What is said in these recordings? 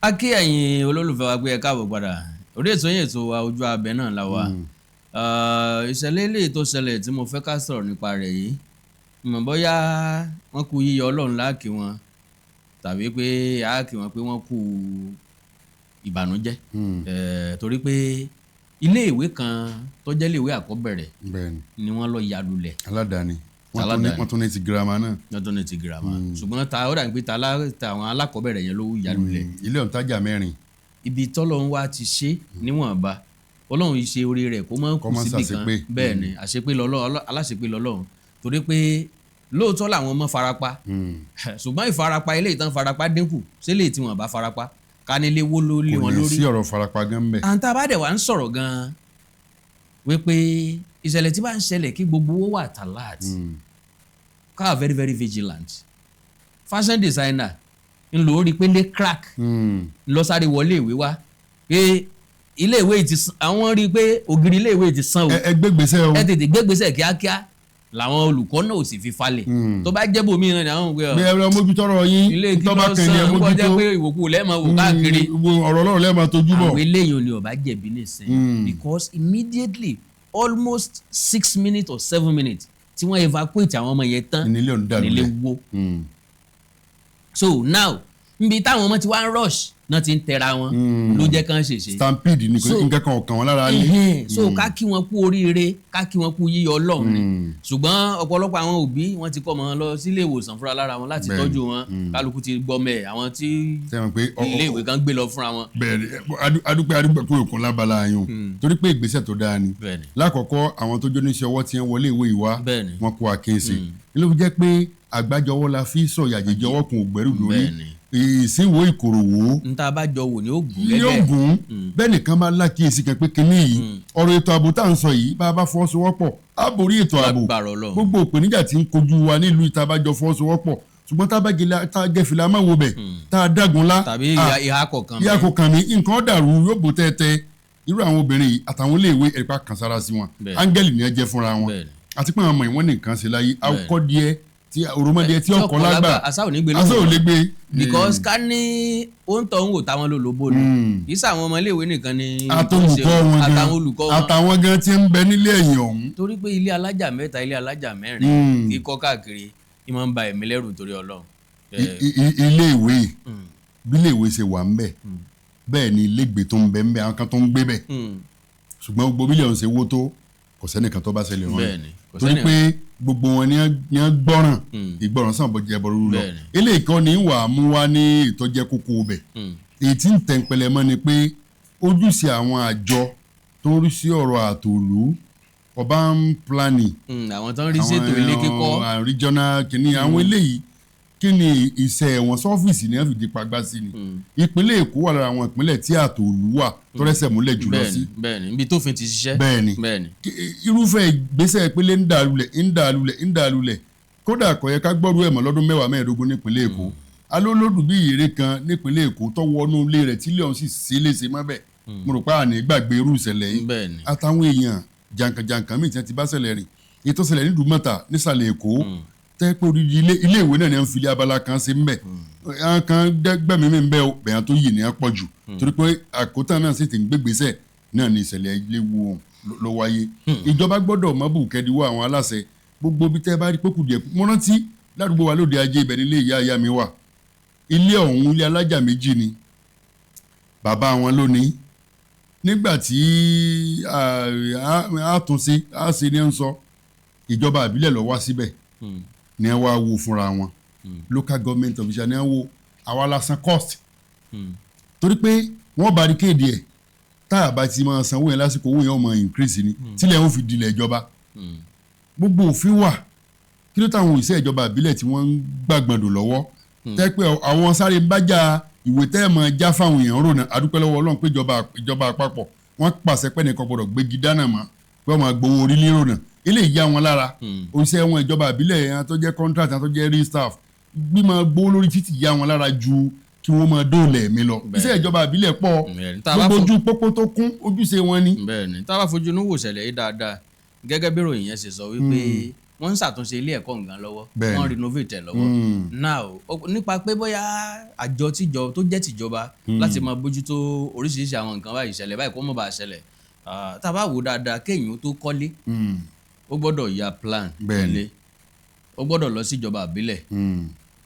a kí ẹ̀yin olólùfẹ́ wa pé ẹ káàbọ̀ padà orí ètò yẹn ètò wa ojú abẹ náà la wà ìṣẹ̀lẹ̀ ilé tó ṣẹlẹ̀ tí mo fẹ́ ká sọ̀rọ̀ nípa rẹ̀ yìí mọ̀ bóyá wọ́n kú yíyọ Ọlọ́run láàkì wọn tàbí pé àákì wọn pé wọ́n kú ìbànújẹ́ torí pé ilé ìwé kan tó jẹ́ ilé ìwé àkọ́bẹ̀rẹ̀ ni wọ́n lọ ya lulẹ̀ aládàáni wọ́n tún ní ti girama náà. wọ́n tún ní ti girama ṣùgbọ́n ó dà ní pé àwọn alákọ̀ọ́bẹ̀rẹ̀ yẹn ló ya lulẹ̀. ilé ọ̀ntajà 4. ibi tọ́lọ́run wá ti ṣe níwọ̀nba Ọlọ́run yìí ṣe orí rẹ̀ kó mọ́ kù síbi kan bẹ́ẹ̀ ni aláṣepé lọ́lọ́run torí pé lóòótọ́ làwọn ọmọ farapa ṣùgbọ́n ìfarapa ilé ìtàn farapa dínkù sílé tí wọ́n bá farapa ká nílé wó ló lé wọn lórí. kò ní sí ọ̀rọ̀ farapa gan bẹ́ẹ̀. àǹtá bá dẹ̀ wá ń sọ̀rọ̀ gan wípé ìṣẹ̀lẹ̀ tí bá ń ṣẹlẹ̀ kí gbogbo owó wà talat ká very very vigilant fashion designer ń lò ó rí pé lé crack lọ sáré wọlé ìwé wá pé ilé ìwé ti àwọn rí pé ògiri ilé ìwé ti san o ẹ gbégbèsè o ẹ tètè gbégbèsè kíákíá làwọn olùkọ́ náà ò sì fi falẹ̀ tó bá jẹ́ bòmí náà ni àwọn òwe bí ẹ mójútọ́rọ̀ yín tó bá kẹ́ni ẹ mójútó jẹ́ pé ìwòkú lẹ́ẹ̀mọ wò káàkiri ọ̀rọ̀ Ọlọ́run lẹ́ẹ̀mọ tójú bọ̀. àwọn eléyìí ni ọba jẹ̀bi nìsín because immediately almost 6 minutes or 7 minutes tí wọ́n evacuate àwọn ọmọ yẹn tán nílé wó so now nbi táwọn ọmọ ti wá ń rush náà ti ń tẹra wọn ló jẹ́ kán ṣèṣe. stampede ni nǹkan kan ọ̀kan wọn lára ní. so ká kí wọn kú oríire ká kí wọn kú yíyọ Ọlọ́run ni ṣùgbọ́n ọ̀pọ̀lọpọ̀ àwọn òbí wọn ti kọ́ ọmọ wọn lọ sílé ìwòsàn fúnra lára wọn láti tọ́jú wọn kálukú ti gbọ́mẹ̀ àwọn tí ilé ìwé kan gbé lọ fúnra wọn. bẹ́ẹ̀ni adúpẹ́ pé òkun lábala yun torí pé ìgbésẹ̀ tó dáa ni lákọ̀ọ́kọ́ àwọn tó jóníṣẹ́ ọwọ́ ti ń wọlé ìwé ìwá wọn kó àkíyèsí ló fi jẹ́ pé àgbájọwọ́ la fi sọ̀yà jẹjọwọ́ kun ògbẹ́rù lórí ìsínwó ìkòròwò. nta bá jọ wò ní ogun gẹ́gẹ́. ní ogun bẹ́ẹ̀ nìkan máa lákìyèsí kan pé kinní yìí ọ̀rọ̀ ètò ààbò tá à ń sọ yìí bá a bá fọwọ́sowọ́pọ̀ á borí ètò ààbò gbogbo ìpèníjà tí ń kojú wa nílùú ìta bá jọ fọwọ́sowọ́pọ̀ ṣùgbọ́n tá a gẹ̀fìlà máa wo bẹ̀ tá a dágun lá. tàbí ìhà kọ̀ọ̀kan mi nǹkan dàrú yóò bò tẹ́tẹ́ irú àwọn obìnrin yìí àtàwọn iléèwé ẹ̀pá kan sára sí wọn áńgẹ́lì ni ẹ jẹ́ fúnra wọn àti pé àwọn ọmọ ìwọ́n nìkan ṣe láyé àwòkọ́ díẹ̀ tí òròmọdé tí ọkọ lágbà àṣà ò ní gbé lóhùn because ká ní òǹtọ̀ ń wò táwọn lólobó ni kì í sàwọn ọmọ iléèwé nìkan ni àtàwọn olùkọ́ wọn àtàwọn gan tí ń bẹ nílé ẹ̀yìn ọ̀hún. torí pé ilé alájà 3 ilé alájà 4 kì í kọ́ káàkiri kí máa ń ba ẹ̀mí lẹ́rù torí Ọlọ́run. ilé ìwé bí ilé ìwé ṣe wà ń bẹ bẹ́ẹ̀ ni ilégbèé tó ń bẹ ń bẹ àwọn kan tó ń gbé bẹ̀ ṣùgbọ́n gbogbo bílíọ̀nù ṣe wó tó kò sẹ́nìkan tó bá ṣẹlẹ̀ wọn torí pé gbogbo wọn ni wọ́n gbọ́ràn ìgbọ́ràn sàn bọ́jẹ́ bọ́rú lọ eléyìí kan ní wà á mú wá ní ìtọ́jẹ́ kókó bẹ̀ èyí tí ń tẹ̀pẹ̀lẹ̀ mọ́ ni pé ojúṣe àwọn àjọ tó ń rí sí ọ̀rọ̀ àtòlú urban planning àwọn tó ń rí sí ètò ilé kíkọ́ àwọn regional kìíní àwọn eléyìí kí ni iṣẹ́ wọn sọ́fíìsì ní ẹ̀fìdí pagbá sí ni ìpínlẹ̀ Èkó wà lára àwọn ìpínlẹ̀ tí àtòlú wà tó rẹ́sẹ̀ múlẹ̀ jùlọ sí. bẹ́ẹ̀ni ibi tó fin ti ṣiṣẹ́. bẹ́ẹ̀ni irúfẹ́ ìgbésẹ̀ ìpínlẹ̀ ń dàlúlẹ̀ kódà kò yẹ ká gbọ́rú ẹ̀ mọ́ lọ́dún 10-15 nípínlẹ̀ Èkó alólòdù bí ìyèrè kan nípínlẹ̀ Èkó tó wọnú ilé rẹ̀ tí ilé ọ̀hún sì sí léṣe mọ́bẹ̀ mo rò pé àní gbàgbé irú ìṣẹ̀lẹ̀ yìí àtàwọn èèyàn jàǹkànjàǹkàn míì tí wọ́n ti bá ṣẹlẹ̀ rìn ètò ìṣẹ̀lẹ̀ ní Dùmọ̀tà nísàlẹ̀ Èkó tẹ́ pé odidi ilé ìwé náà ni wọ́n fi ilé abala kan ṣe ń bẹ̀ àwọn kan gbẹ̀mí mi ń bẹ́ bẹ̀yàn tó yìí ní pọ̀ jù torí pé àkótán náà sì ti ń gbégbèsè náà ní ìṣẹ̀lẹ̀ ilé wo ló wáyé ìjọba gbọ́dọ̀ mọ́ bù kẹ́díwọ́ àwọn aláṣẹ gbogbo bí tẹ́ bá rí pókù díẹ̀ mo rántí ládùúgbò wa lóde ajé ibẹ̀ nílé ìyá mi wà ilé ọ̀hún ilé alájà 2 ni bàbá wọn ló ní nígbà tí àtúnṣe àṣe ni ń sọ ìjọba àbílẹ̀ lọ wá síbẹ̀ ni ẹ wá wo fúnra wọn local government official ni ẹ wo àwa lásán cost torí pé wọ́n barricade ẹ̀ tá a bá ti máa sanwó yẹn lásìkò owó yẹn ó máa increase ni tílẹ̀ ń fi dilẹ̀ ìjọba gbogbo òfin wà kí ló táwọn òṣìṣẹ́ ìjọba àbílẹ̀ tí wọ́n ń gbàgbọ́ndò lọ́wọ́ tẹ́ pé àwọn sáré ń bájà ìwé tẹ́ ẹ̀ máa já fáwọn èèyàn rònà adúpẹ́ lọ́wọ́ Ọlọ́run pé ìjọba àpapọ̀ wọ́n pàṣẹ pé nìkan gbọ́dọ̀ gbégi dáná mọ́ pé wọ́n máa gbowó orí lérònà eléyìí yá wọn lára òṣìṣẹ́ wọn ìjọba àbílẹ̀ yẹn tó jẹ́ contract tó jẹ́ real staff gbímọ gbowó lórí títì yá wọn lára ju kí wọ́n máa dóòlẹ̀ mi lọ iṣẹ́ ìjọba àbílẹ̀ pọ̀ gbogbo ojú pópó tó kún ojúṣe wọn ni. bẹ́ẹ̀ni tá a bá fojú inú wò ṣẹlẹ̀ yìí dáadáa gẹ́gẹ́ bí ìròyìn yẹn ṣe sọ wípé wọ́n ń ṣàtúnṣe ilé ẹ̀kọ́ nǹkan lọ́wọ́ Bẹ́ẹ̀ni. wọ́n renovate ẹ̀ lọ́wọ́ now nípa pé bóyá àjọ tó jẹ́ tìjọba láti máa bójútó oríṣiríṣi àwọn nǹkan báyìí ìṣẹ̀lẹ̀ báyìí kó má bàa ṣẹlẹ̀ tá a bá wò dáadáa kéèyàn tó kọ́lé ó gbọ́dọ̀ ya plan Bẹ́ẹ̀ni. ilé ó gbọ́dọ̀ lọ sí ìjọba àbílẹ̀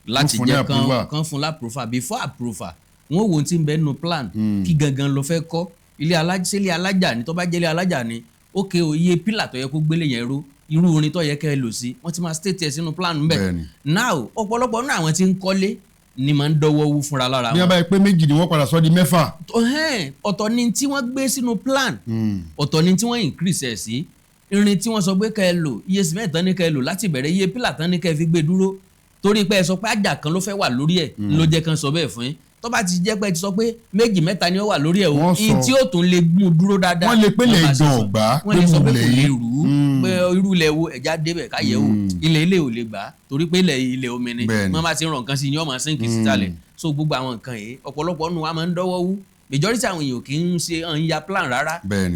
láti jẹ́ kán fún láprófà before approval wọ́n wo ohun tí ń bẹ nínú plan kí gangan ló fẹ́ kọ́ ilé alájà ni tó bá jẹ́ ilé alájà ni ó ké iye pílà tó yẹ kó gbélé yẹn ró irú orin tó yẹ kẹ́ ẹ lò sí wọ́n ti máa state ẹ̀ sínú plan ńbẹ̀ Bẹ́ẹ̀ni. now ọ̀pọ̀lọpọ̀ nínú àwọn tí ń kọ́lé ni máa ń dọ́wọ́ wú fúnra lára bí wọn. wọ́n bá yẹ pé méjì ni wọ́n padà sọ di mẹ́fà. ọ̀tọ̀ ni tí wọ́n gbé sínú plan ọ̀tọ̀ ni tí wọ́n increase ẹ̀ sí irin tí wọ́n sọ pé kẹ́ ẹ lò iye cement tán ní kẹ́ ẹ lò láti bẹ̀rẹ̀ iye pílà tán ní kẹ́ ẹ fi gbé dúró torí pé ẹ sọ pé àjà kan ló fẹ́ wà lórí ẹ̀ ló jẹ́ kan sọ bẹ́ẹ̀ fún yín tó bá ti jẹ́ pé ẹ ti sọ pé méjì mẹ́ta ni ó wà lórí ẹ̀ o iye tí ó tún lè mú dúró dáadáa wọ́n lè pélé ìgbọ̀n ọ̀gbá wọ́n lè sọ pé kò lè rú pé irú ilẹ̀ wo ẹ̀já débẹ̀ ká yẹ̀ wò ilẹ̀ ò lè gbà torí pé ilẹ̀ omi ni wọ́n bá ti ràn nǹkan sí ni wọ́n máa sínkì sísàlẹ̀ so gbogbo àwọn nǹkan yìí ọ̀pọ̀lọpọ̀ nù wa máa ń dọ́wọ́ wú majority àwọn èèyàn kì í ṣe ń ya plan rárá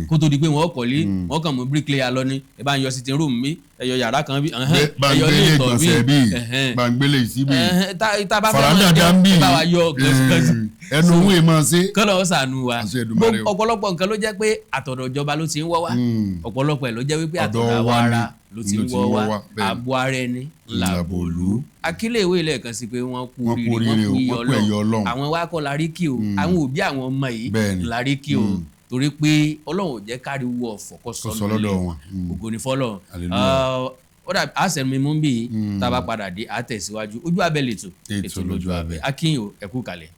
kó tó di pé wọ́n kọ́lé wọ́n kàn mú bricklayer lọ ní ẹ bá ń yọ sitting room mi ẹ yọ yàrá kan bí ẹ yọ ilé ìtọ̀ bí gbàngbélé síbi tá a bá fẹ́ máa jọ ẹ bá wa yọ ẹnu òun èèmọ̀ ṣe. kọ́lọ̀ ó ṣàánú wa ọ̀pọ̀lọpọ̀ nǹkan ló jẹ́ pé àtọ̀dọ̀ ìjọba ló ti ń wọ́ wá ọ̀pọ̀lọpọ̀ ẹ̀ ló jẹ́ wípé àtọ̀dọ̀ àwa ara ló ti ń wọ́ wá àbọ̀ ara ẹni làbòlú. akílẹ̀ ìwé ilẹ̀ kan sí pé wọ́n kú oríire wọ́n kú iyọ̀ Ọlọ́run àwọn wa kọ́ la rí kí o àwọn òbí àwọn ọmọ yìí la rí kí o torí pé Ọlọ́run ò jẹ́ káríwó ọ̀fọ̀ kọ́ sọ lọ́dọ̀ wọn ògo ni fọ́lọ́run ó dà àṣẹ mi mú bí tá a bá padà dé àtẹ̀síwájú ojú abẹ́ lètò ètò lójú abẹ́ akínyìn ẹ̀kú kalẹ̀.